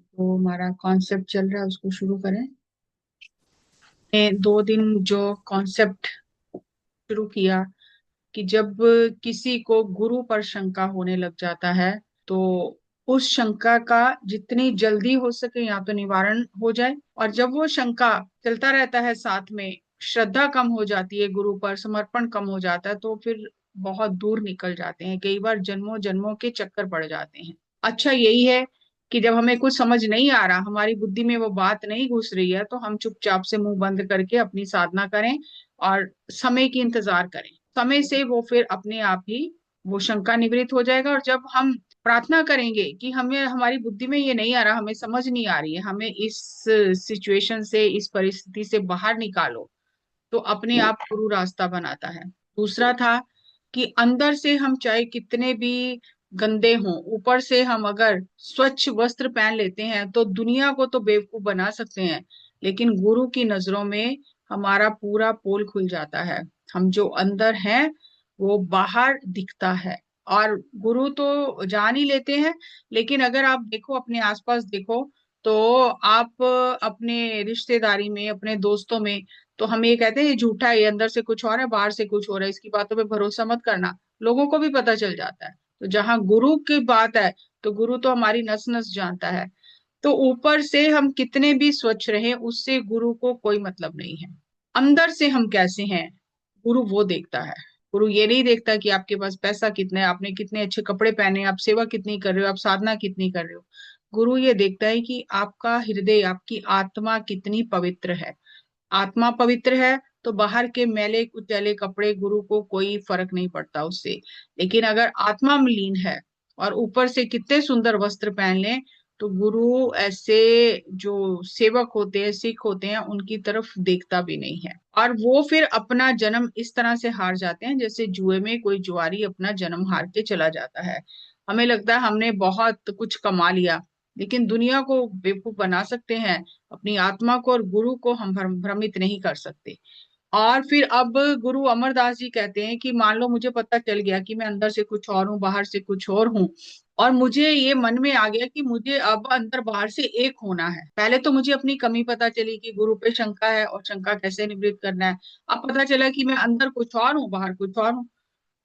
तो हमारा कॉन्सेप्ट चल रहा है, उसको शुरू करें। ने 2 दिन जो कॉन्सेप्ट शुरू किया कि जब किसी को गुरु पर शंका होने लग जाता है तो उस शंका का जितनी जल्दी हो सके या तो निवारण हो जाए, और जब वो शंका चलता रहता है साथ में श्रद्धा कम हो जाती है, गुरु पर समर्पण कम हो जाता है, तो फिर बहुत दूर निकल जाते हैं, कई बार जन्मों जन्मों के चक्कर पड़ जाते हैं। अच्छा यही है कि जब हमें कुछ समझ नहीं आ रहा, हमारी बुद्धि में वो बात नहीं घुस रही है, तो हम चुपचाप से मुंह बंद करके अपनी साधना करें और समय की इंतजार करें। समय से वो फिर अपने आप ही वो शंका निवृत्त हो जाएगा। और जब हम प्रार्थना करेंगे कि हमें हमारी बुद्धि में ये नहीं आ रहा, हमें समझ नहीं आ रही है, हमें इस सिचुएशन से, इस परिस्थिति से बाहर निकालो, तो अपने आप गुरु रास्ता बनाता है। दूसरा था कि अंदर से हम चाहे कितने भी गंदे हों, ऊपर से हम अगर स्वच्छ वस्त्र पहन लेते हैं तो दुनिया को तो बेवकूफ बना सकते हैं, लेकिन गुरु की नजरों में हमारा पूरा पोल खुल जाता है। हम जो अंदर हैं वो बाहर दिखता है। और गुरु तो जान ही लेते हैं, लेकिन अगर आप देखो, अपने आसपास देखो, तो आप अपने रिश्तेदारी में, अपने दोस्तों में, तो हम ये कहते हैं ये झूठा है, ये अंदर से कुछ और है, बाहर से कुछ और है, इसकी बातों पे भरोसा मत करना। लोगों को भी पता चल जाता है। तो जहां गुरु की बात है, तो गुरु तो हमारी नस नस जानता है। तो ऊपर से हम कितने भी स्वच्छ रहें, उससे गुरु को कोई मतलब नहीं है। अंदर से हम कैसे हैं, गुरु वो देखता है। गुरु ये नहीं देखता कि आपके पास पैसा कितना है, आपने कितने अच्छे कपड़े पहने, आप सेवा कितनी कर रहे हो, आप साधना कितनी कर रहे हो। गुरु ये देखता है कि आपका हृदय, आपकी आत्मा कितनी पवित्र है। आत्मा पवित्र है तो बाहर के मैले कुचैले कपड़े, गुरु को कोई फर्क नहीं पड़ता उससे। लेकिन अगर आत्मा मलिन है और ऊपर से कितने सुंदर वस्त्र पहन लें, तो गुरु ऐसे जो सेवक होते हैं, सिख होते हैं, उनकी तरफ देखता भी नहीं है। और वो फिर अपना जन्म इस तरह से हार जाते हैं जैसे जुए में कोई जुआरी अपना जन्म हार के चला जाता है। हमें लगता है हमने बहुत कुछ कमा लिया, लेकिन दुनिया को बेवकूफ बना सकते हैं, अपनी आत्मा को और गुरु को हम भ्रमित नहीं कर सकते। और फिर अब गुरु अमरदास जी कहते हैं कि मान लो मुझे पता चल गया कि मैं अंदर से कुछ और हूँ, बाहर से कुछ और हूँ, और मुझे ये मन में आ गया कि मुझे अब अंदर बाहर से एक होना है। पहले तो मुझे अपनी कमी पता चली कि गुरु पे शंका है और शंका कैसे निवृत्त करना है। अब पता चला कि मैं अंदर कुछ और हूँ, बाहर कुछ और हूँ।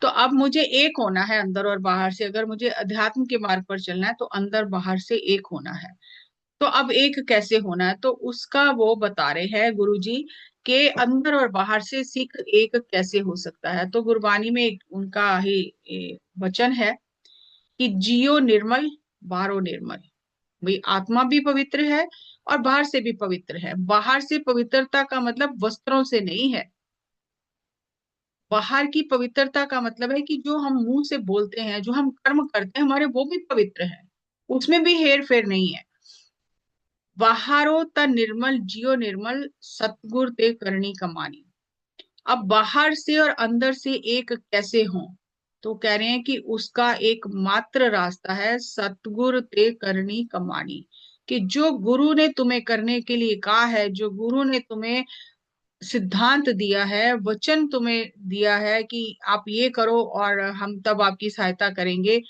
तो अब मुझे एक होना है अंदर और बाहर से। अगर मुझे अध्यात्म के मार्ग पर चलना है तो अंदर बाहर से एक होना है। तो अब एक कैसे होना है, तो उसका वो बता रहे हैं गुरुजी के अंदर और बाहर से सिख एक कैसे हो सकता है। तो गुरबानी में एक उनका ही वचन है कि जियो निर्मल, बाहरो निर्मल। भाई आत्मा भी पवित्र है और बाहर से भी पवित्र है। बाहर से पवित्रता का मतलब वस्त्रों से नहीं है। बाहर की पवित्रता का मतलब है कि जो हम मुंह से बोलते हैं, जो हम कर्म करते हैं हमारे, वो भी पवित्र है, उसमें भी हेर फेर नहीं है। बाहरो त निर्मल, जियो निर्मल, सतगुर ते करनी कमानी। अब बाहर से और अंदर से एक कैसे हो, तो कह रहे हैं कि उसका एक मात्र रास्ता है, सतगुर ते करनी कमानी। कि जो गुरु ने तुम्हें करने के लिए कहा है, जो गुरु ने तुम्हें सिद्धांत दिया है, वचन तुम्हें दिया है कि आप ये करो और हम तब आपकी सहायता करेंगे,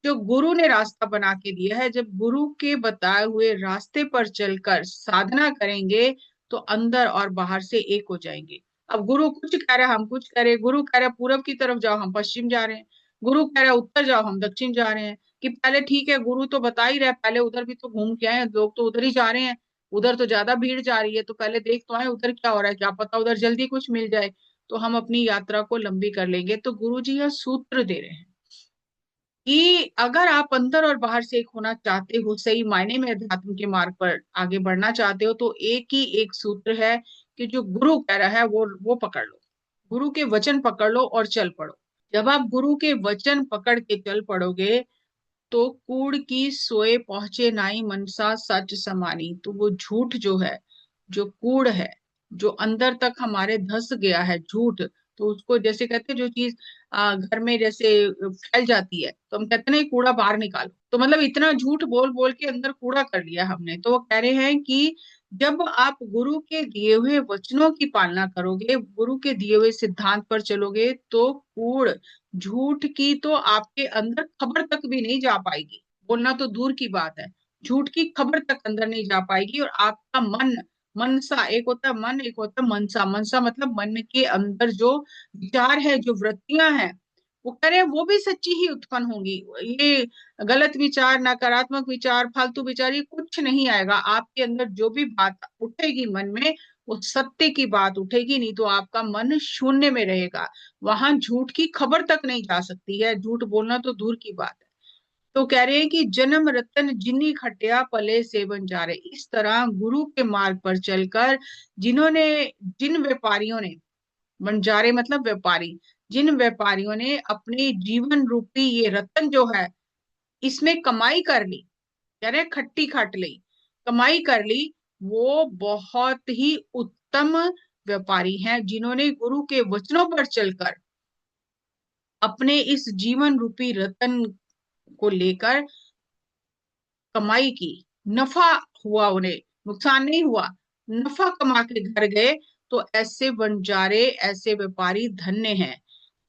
जो गुरु ने रास्ता बना के दिया है, जब गुरु के बताए हुए रास्ते पर चलकर साधना करेंगे तो अंदर और बाहर से एक हो जाएंगे। अब गुरु कुछ कह रहा है, हम कुछ कह रहे हैं। गुरु कह रहा है पूरब की तरफ जाओ, हम पश्चिम जा रहे हैं। गुरु कह रहा है उत्तर जाओ, हम दक्षिण जा रहे हैं। कि पहले ठीक है, गुरु तो बता ही रहा है, पहले उधर भी तो घूम के आए, लोग तो उधर ही जा रहे हैं, उधर तो ज्यादा भीड़ जा रही है, तो पहले देख तो आए उधर क्या हो रहा है, क्या पता उधर जल्दी कुछ मिल जाए, तो हम अपनी यात्रा को लंबी कर लेंगे। तो गुरु जी यह सूत्र दे रहे हैं कि अगर आप अंदर और बाहर से एक होना चाहते हो, सही मायने में अध्यात्म के मार्ग पर आगे बढ़ना चाहते हो, तो एक ही एक सूत्र है कि जो गुरु कह रहा है वो पकड़ लो। गुरु के वचन पकड़ लो और चल पड़ो। जब आप गुरु के वचन पकड़ के चल पड़ोगे तो कूड़ की सोए पहुंचे नाई मनसा सच समानी। तो वो झूठ जो है, जो कूड़ है, जो अंदर तक हमारे धस गया है झूठ, तो उसको जैसे कहते हैं, जो चीज घर में जैसे फैल जाती है तो हम कहते हैं ना ये कूड़ा बाहर निकालो, तो मतलब इतना झूठ बोल बोल के अंदर कूड़ा कर लिया हमने। तो वो कह रहे हैं कि जब आप गुरु के दिए हुए वचनों की पालना करोगे, गुरु के दिए हुए सिद्धांत पर चलोगे, तो कूड़, झूठ की तो आपके अंदर खबर तक भी नहीं जा पाएगी, बोलना तो दूर की बात है। झूठ की खबर तक अंदर नहीं जा पाएगी। और आपका मन, मनसा, एक होता है मन, एक होता है मनसा। मनसा मतलब मन के अंदर जो विचार है, जो वृत्तियां हैं, वो कह रहे हैं वो भी सच्ची ही उत्पन्न होंगी। ये गलत विचार, नकारात्मक विचार, फालतू विचार, ये कुछ नहीं आएगा आपके अंदर। जो भी बात उठेगी मन में, वो सत्य की बात उठेगी, नहीं तो आपका मन शून्य में रहेगा। वहां झूठ की खबर तक नहीं जा सकती है, झूठ बोलना तो दूर की बात है। तो कह रहे हैं कि जन्म रतन जिन्नी खटिया पले से बंजारे। इस तरह गुरु के मार्ग पर चलकर जिन्होंने, जिन व्यापारियों ने, बंजारे मतलब व्यापारी, जिन व्यापारियों ने अपने जीवन रूपी ये रतन जो है, इसमें कमाई कर ली, कह रहे हैं खट्टी खाट ली, कमाई कर ली, वो बहुत ही उत्तम व्यापारी हैं, जिन्होंने गुरु के वचनों पर चलकर अपने इस जीवन रूपी रतन को लेकर कमाई की, नफा हुआ, उन्हें नुकसान नहीं हुआ, नफा कमा के घर गए। तो ऐसे बंजारे, ऐसे व्यापारी धन्य हैं।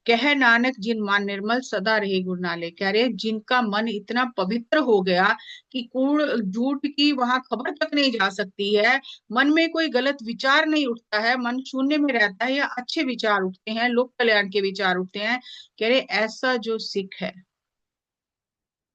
कह नानक जिन मान निर्मल सदा रहे गुरु नाले। कह रहे जिनका मन इतना पवित्र हो गया कि कूड़ झूठ की वहां खबर तक नहीं जा सकती है, मन में कोई गलत विचार नहीं उठता है, मन शून्य में रहता है, या अच्छे विचार उठते हैं, लोक कल्याण के विचार उठते हैं। कह रहे ऐसा जो सिख है,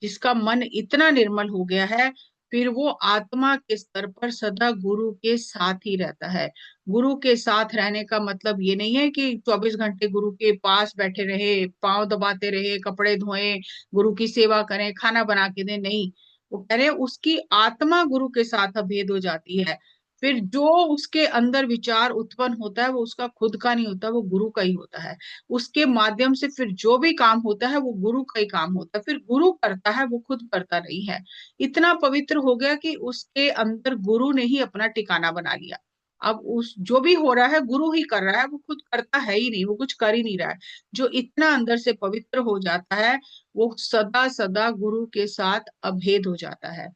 जिसका मन इतना निर्मल हो गया है, फिर वो आत्मा के स्तर पर सदा गुरु के साथ ही रहता है। गुरु के साथ रहने का मतलब ये नहीं है कि 24 घंटे गुरु के पास बैठे रहे, पांव दबाते रहे, कपड़े धोए, गुरु की सेवा करें, खाना बना के दें, नहीं। वो कह रहे हैं उसकी आत्मा गुरु के साथ अभेद हो जाती है। फिर जो उसके अंदर विचार उत्पन्न होता है, वो उसका खुद का नहीं होता, वो गुरु का ही होता है। उसके माध्यम से फिर जो भी काम होता है, वो गुरु का ही काम होता है, फिर गुरु करता है, वो खुद करता नहीं है। इतना पवित्र हो गया कि उसके अंदर गुरु ने ही अपना ठिकाना बना लिया। अब उस जो भी हो रहा है, गुरु ही कर रहा है, वो खुद करता है ही नहीं, वो कुछ कर ही नहीं रहा है। जो इतना अंदर से पवित्र हो जाता है, वो सदा सदा गुरु के साथ अभेद हो जाता है।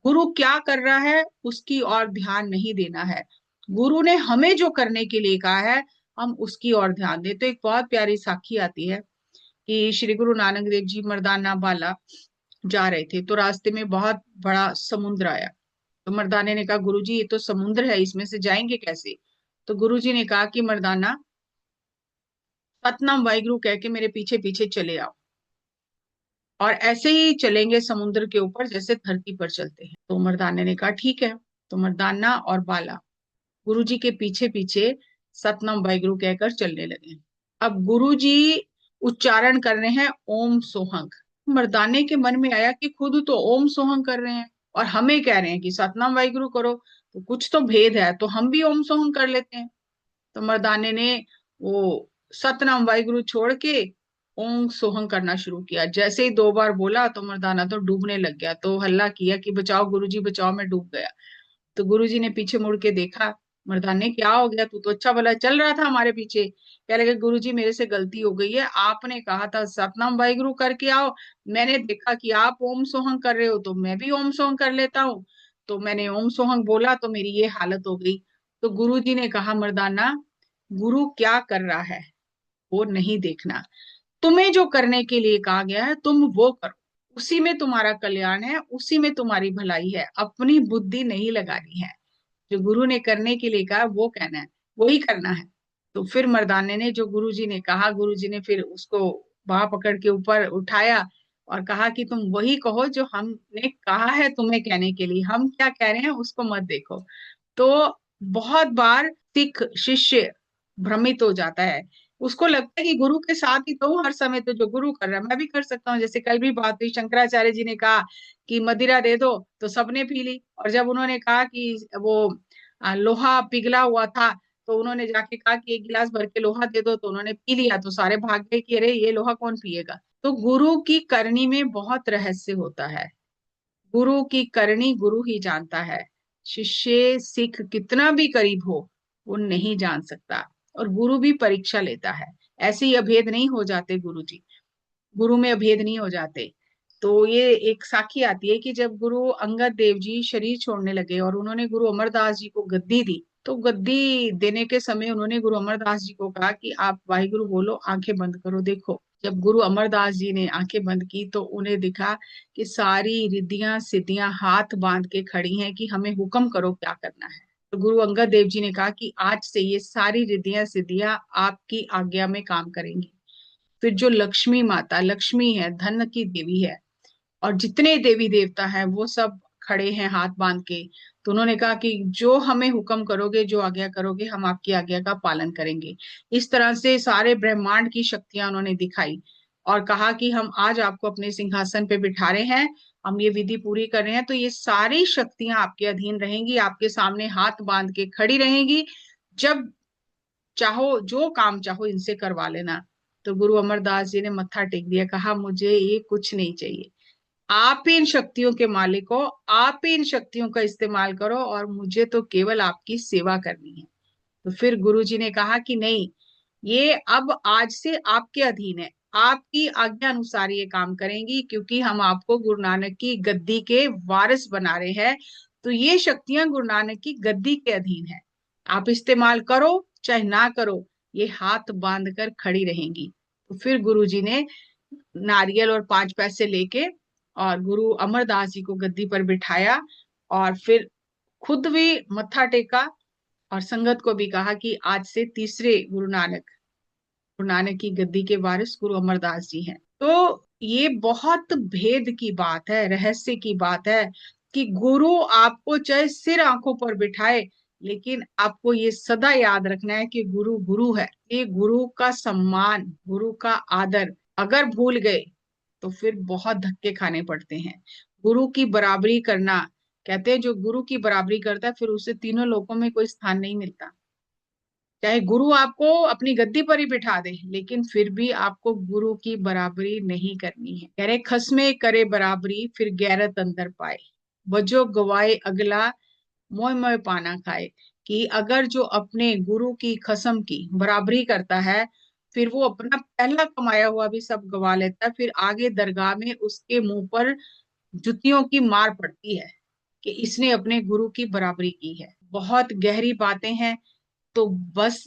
गुरु क्या कर रहा है उसकी ओर ध्यान नहीं देना है। गुरु ने हमें जो करने के लिए कहा है, हम उसकी ओर ध्यान दें। तो एक बहुत प्यारी साखी आती है कि श्री गुरु नानक देव जी मर्दाना बाला जा रहे थे, तो रास्ते में बहुत बड़ा समुद्र आया। तो मर्दाने ने कहा, गुरु जी ये तो समुद्र है, इसमें से जाएंगे कैसे? तो गुरु जी ने कहा कि मर्दाना, सतनाम वाहिगुरु कह के मेरे पीछे पीछे चले आओ, और ऐसे ही चलेंगे समुद्र के ऊपर जैसे धरती पर चलते हैं। तो मर्दाने ने कहा ठीक है। तो मर्दाना और बाला गुरुजी के पीछे पीछे सतनाम वाहिगुरु कहकर चलने लगे। अब गुरुजी उच्चारण कर रहे हैं ओम सोहंग। मर्दाने के मन में आया कि खुद तो ओम सोहंग कर रहे हैं और हमें कह रहे हैं कि सतनाम वाहिगुरु करो, तो कुछ तो भेद है, तो हम भी ओम सोहंग कर लेते हैं। तो मर्दाने ने वो सतनाम वाहिगुरु छोड़ के ओम सोहंग करना शुरू किया। जैसे ही 2 बार बोला, तो मर्दाना तो डूबने लग गया, तो हल्ला किया कि बचाओ गुरुजी बचाओ, मैं डूब गया। तो गुरुजी ने पीछे मुड़ के देखा, मर्दाने क्या हो गया, तू तो अच्छा भला चल रहा था हमारे पीछे। कह लगे गुरुजी मेरे से गलती हो गई है, आपने कहा था सतनाम वाहिगुरु करके आओ, मैंने देखा कि आप ओम सोहंग कर रहे हो, तो मैं भी ओम सोहंग कर लेता हूँ। तो मैंने ओम सोहंग बोला, तो मेरी ये हालत हो गई। तो गुरुजी ने कहा, मर्दाना गुरु क्या कर रहा है वो नहीं देखना, तुम्हें जो करने के लिए कहा गया है तुम वो करो, उसी में तुम्हारा कल्याण है, उसी में तुम्हारी भलाई है, अपनी बुद्धि नहीं लगानी है। जो गुरु ने करने के लिए कहा वो कहना है, वही करना है। तो फिर मर्दाने ने जो गुरुजी ने कहा, गुरुजी ने फिर उसको बाह पकड़ के ऊपर उठाया और कहा कि तुम वही कहो जो हमने कहा है तुम्हें कहने के लिए, हम क्या कह रहे हैं उसको मत देखो। तो बहुत बार सिख शिष्य भ्रमित हो जाता है, उसको लगता है कि गुरु के साथ ही तो हूँ हर समय, तो जो गुरु कर रहा है मैं भी कर सकता हूँ। जैसे कल भी बात हुई, शंकराचार्य जी ने कहा कि मदिरा दे दो, तो सबने पी ली। और जब उन्होंने कहा कि वो लोहा पिघला हुआ था, तो उन्होंने जाके कहा कि 1 गिलास भर के लोहा दे दो, तो उन्होंने पी लिया, तो सारे भाग गए कि अरे ये लोहा कौन पिएगा। तो गुरु की करनी में बहुत रहस्य होता है। गुरु की करनी गुरु ही जानता है, शिष्य सिख कितना भी करीब हो वो नहीं जान सकता। और गुरु भी परीक्षा लेता है, ऐसे ही अभेद नहीं हो जाते गुरु जी, गुरु में अभेद नहीं हो जाते। तो ये एक साखी आती है कि जब गुरु अंगद देव जी शरीर छोड़ने लगे और उन्होंने गुरु अमरदास जी को गद्दी दी, तो गद्दी देने के समय उन्होंने गुरु अमरदास जी को कहा कि आप वाहिगुरु बोलो, आंखें बंद करो, देखो। जब गुरु अमरदास जी ने आंखें बंद की तो उन्हें दिखा कि सारी रिद्धियां सिद्धियां हाथ बांध के खड़ी हैं कि हमें हुक्म करो क्या करना है। तो गुरु अंगद देव जी ने कहा कि आज से ये सारी रिद्धियां सिद्धियां आपकी आज्ञा में काम करेंगी। फिर जो लक्ष्मी माता, लक्ष्मी है, धन की देवी है, और जितने देवी देवता हैं वो सब खड़े हैं हाथ बांध के। तो उन्होंने कहा कि जो हमें हुक्म करोगे, जो आज्ञा करोगे, हम आपकी आज्ञा का पालन करेंगे। इस तरह से सारे ब्रह्मांड की शक्तियां उन्होंने दिखाई और कहा कि हम आज आपको अपने सिंहासन पे बिठा रहे हैं, हम ये विधि पूरी कर रहे हैं, तो ये सारी शक्तियां आपके अधीन रहेंगी, आपके सामने हाथ बांध के खड़ी रहेंगी। जब चाहो, जो काम चाहो इनसे करवा लेना। तो गुरु अमरदास जी ने मत्था टेक दिया, कहा मुझे ये कुछ नहीं चाहिए, आप ही इन शक्तियों के मालिक हो, आप ही इन शक्तियों का इस्तेमाल करो और मुझे तो केवल आपकी सेवा करनी है। तो फिर गुरुजी ने कहा कि नहीं, ये अब आज से आपके अधीन है, आपकी आज्ञा अनुसार ये काम करेंगी, क्योंकि हम आपको गुरु नानक की गद्दी के वारिस बना रहे हैं। तो ये शक्तियां गुरु नानक की गद्दी के अधीन है, आप इस्तेमाल करो चाहे ना करो, ये हाथ बांध कर खड़ी रहेंगी। तो फिर गुरुजी ने नारियल और 5 पैसे लेके और गुरु अमरदास जी को गद्दी पर बिठाया, और फिर खुद भी मत्था टेका और संगत को भी कहा कि आज से तीसरे गुरु नानक की गद्दी के वारिस गुरु अमरदास जी हैं। तो ये बहुत भेद की बात है, रहस्य की बात है कि गुरु आपको चाहे सिर आंखों पर बिठाए, लेकिन आपको ये सदा याद रखना है कि गुरु गुरु है। ये गुरु का सम्मान, गुरु का आदर अगर भूल गए तो फिर बहुत धक्के खाने पड़ते हैं। गुरु की बराबरी करना, कहते हैं जो गुरु की बराबरी करता है फिर उसे तीनों लोकों में कोई स्थान नहीं मिलता। चाहे गुरु आपको अपनी गद्दी पर ही बिठा दे, लेकिन फिर भी आपको गुरु की बराबरी नहीं करनी है। कह रहे खसमे करे बराबरी फिर गैरत अंदर पाए, वजो गवाए अगला मोय मोय पाना खाए। कि अगर जो अपने गुरु की कसम की बराबरी करता है, फिर वो अपना पहला कमाया हुआ भी सब गवा लेता है, फिर आगे दरगाह में उसके मुंह पर जुतियों की मार पड़ती है कि इसने अपने गुरु की बराबरी की है। बहुत गहरी बातें हैं। तो बस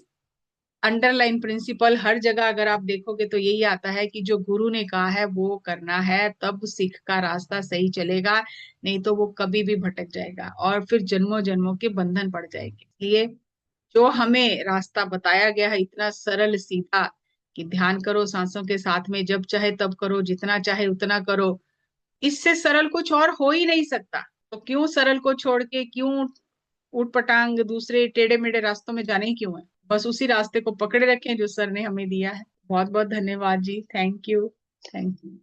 अंडरलाइन प्रिंसिपल हर जगह अगर आप देखोगे तो यही आता है कि जो गुरु ने कहा है वो करना है, तब सिख का रास्ता सही चलेगा, नहीं तो वो कभी भी भटक जाएगा और फिर जन्मों जन्मों के बंधन पड़ जाएंगे। इसलिए जो हमें रास्ता बताया गया है इतना सरल सीधा, कि ध्यान करो सांसों के साथ में, जब चाहे तब करो, जितना चाहे उतना करो, इससे सरल कुछ और हो ही नहीं सकता। तो क्यों सरल को छोड़ के, क्यों उटपटांग दूसरे टेढ़े मेढ़े रास्तों में जाने ही क्यों है। बस उसी रास्ते को पकड़े रखें जो सर ने हमें दिया है। बहुत बहुत धन्यवाद जी, थैंक यू। Thank you.